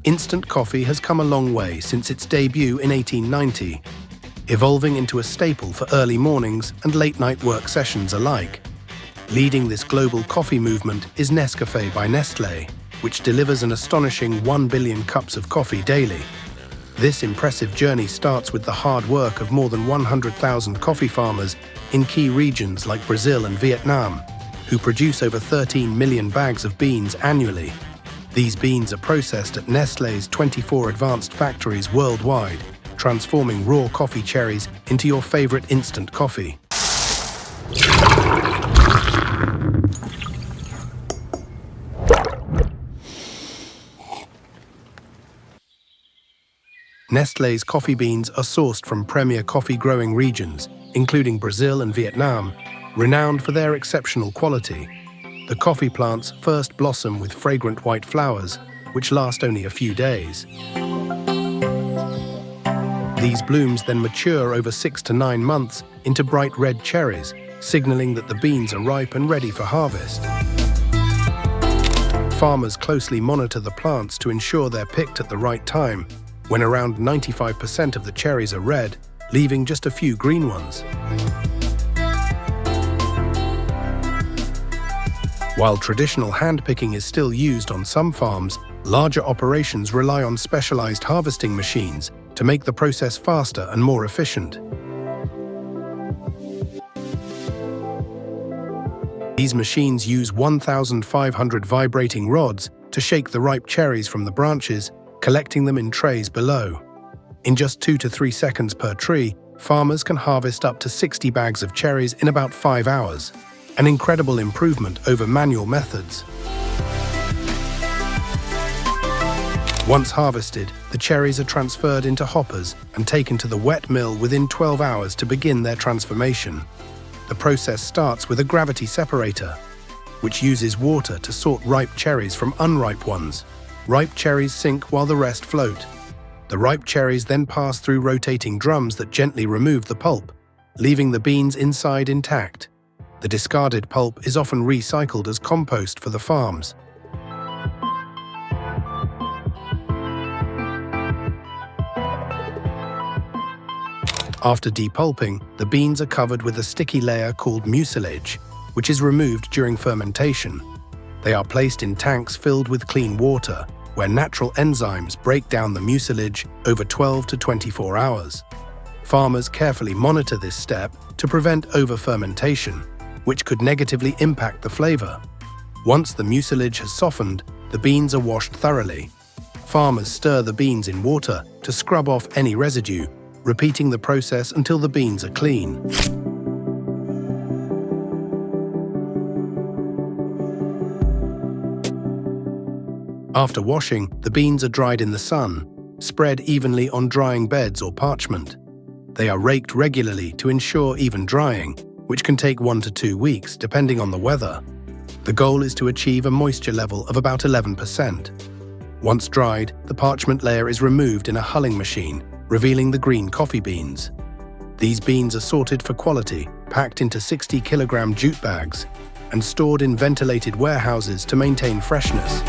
instant coffee has come a long way since its debut in 1890, evolving into a staple for early mornings and late-night work sessions alike. Leading this global coffee movement is Nescafé by Nestlé, which delivers an astonishing 1 billion cups of coffee daily. This impressive journey starts with the hard work of more than 100,000 coffee farmers in key regions like Brazil and Vietnam, who produce over 13 million bags of beans annually. These beans are processed at Nestlé's 24 advanced factories worldwide, transforming raw coffee cherries into your favorite instant coffee. Nestlé's coffee beans are sourced from premier coffee-growing regions, including Brazil and Vietnam, renowned for their exceptional quality. The coffee plants first blossom with fragrant white flowers, which last only a few days. These blooms then mature over 6 to 9 months into bright red cherries, signaling that the beans are ripe and ready for harvest. Farmers closely monitor the plants to ensure they're picked at the right time, when around 95% of the cherries are red, leaving just a few green ones. While traditional hand-picking is still used on some farms, larger operations rely on specialized harvesting machines to make the process faster and more efficient. These machines use 1,500 vibrating rods to shake the ripe cherries from the branches, collecting them in trays below. In just 2 to 3 seconds per tree, farmers can harvest up to 60 bags of cherries in about 5 hours, an incredible improvement over manual methods. Once harvested, the cherries are transferred into hoppers and taken to the wet mill within 12 hours to begin their transformation. The process starts with a gravity separator, which uses water to sort ripe cherries from unripe ones. Ripe cherries sink while the rest float. The ripe cherries then pass through rotating drums that gently remove the pulp, leaving the beans inside intact. The discarded pulp is often recycled as compost for the farms. After de-pulping, the beans are covered with a sticky layer called mucilage, which is removed during fermentation. They are placed in tanks filled with clean water, where natural enzymes break down the mucilage over 12 to 24 hours. Farmers carefully monitor this step to prevent over-fermentation, which could negatively impact the flavor. Once the mucilage has softened, the beans are washed thoroughly. Farmers stir the beans in water to scrub off any residue, repeating the process until the beans are clean. After washing, the beans are dried in the sun, spread evenly on drying beds or parchment. They are raked regularly to ensure even drying, which can take 1 to 2 weeks depending on the weather. The goal is to achieve a moisture level of about 11%. Once dried, the parchment layer is removed in a hulling machine, revealing the green coffee beans. These beans are sorted for quality, packed into 60-kilogram jute bags, and stored in ventilated warehouses to maintain freshness.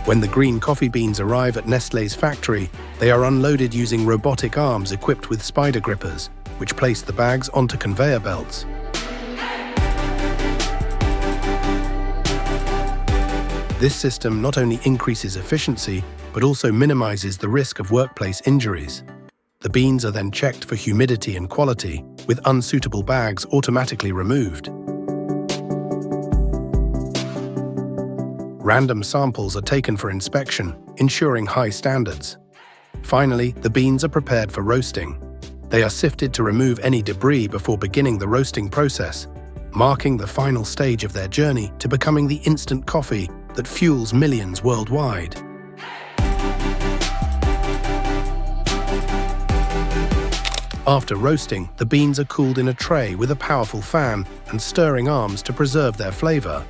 When the green coffee beans arrive at Nestlé's factory, they are unloaded using robotic arms equipped with spider grippers, which place the bags onto conveyor belts. This system not only increases efficiency, but also minimizes the risk of workplace injuries. The beans are then checked for humidity and quality, with unsuitable bags automatically removed. Random samples are taken for inspection, ensuring high standards. Finally, the beans are prepared for roasting. They are sifted to remove any debris before beginning the roasting process, marking the final stage of their journey to becoming the instant coffee that fuels millions worldwide. After roasting, the beans are cooled in a tray with a powerful fan and stirring arms to preserve their flavor.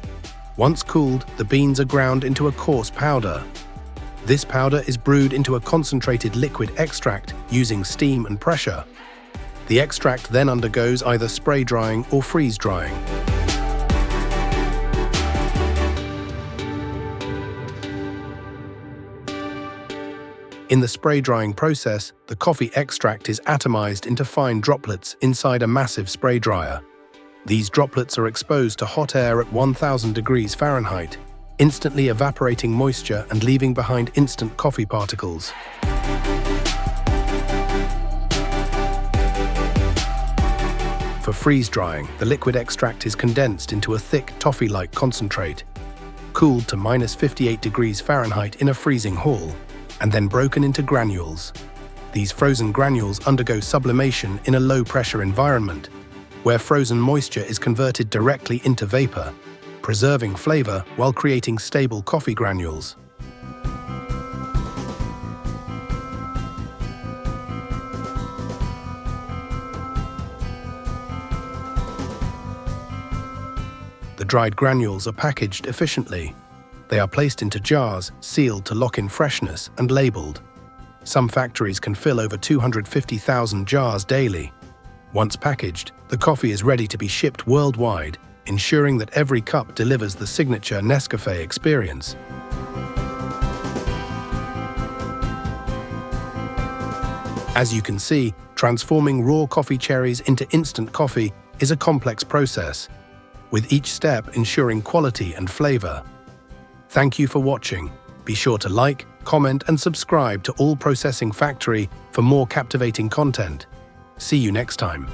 Once cooled, the beans are ground into a coarse powder. This powder is brewed into a concentrated liquid extract using steam and pressure. The extract then undergoes either spray drying or freeze drying. In the spray drying process, the coffee extract is atomized into fine droplets inside a massive spray dryer. These droplets are exposed to hot air at 1000 degrees Fahrenheit, instantly evaporating moisture and leaving behind instant coffee particles. For freeze drying, the liquid extract is condensed into a thick, toffee-like concentrate, cooled to -58 degrees Fahrenheit in a freezing hall, and then broken into granules. These frozen granules undergo sublimation in a low-pressure environment, where frozen moisture is converted directly into vapor, preserving flavor while creating stable coffee granules. The dried granules are packaged efficiently. They are placed into jars, sealed to lock in freshness, and labeled. Some factories can fill over 250,000 jars daily. Once packaged, the coffee is ready to be shipped worldwide, ensuring that every cup delivers the signature Nescafé experience. As you can see, transforming raw coffee cherries into instant coffee is a complex process, with each step ensuring quality and flavor. Thank you for watching. Be sure to like, comment, and subscribe to All Processing Factory for more captivating content. See you next time.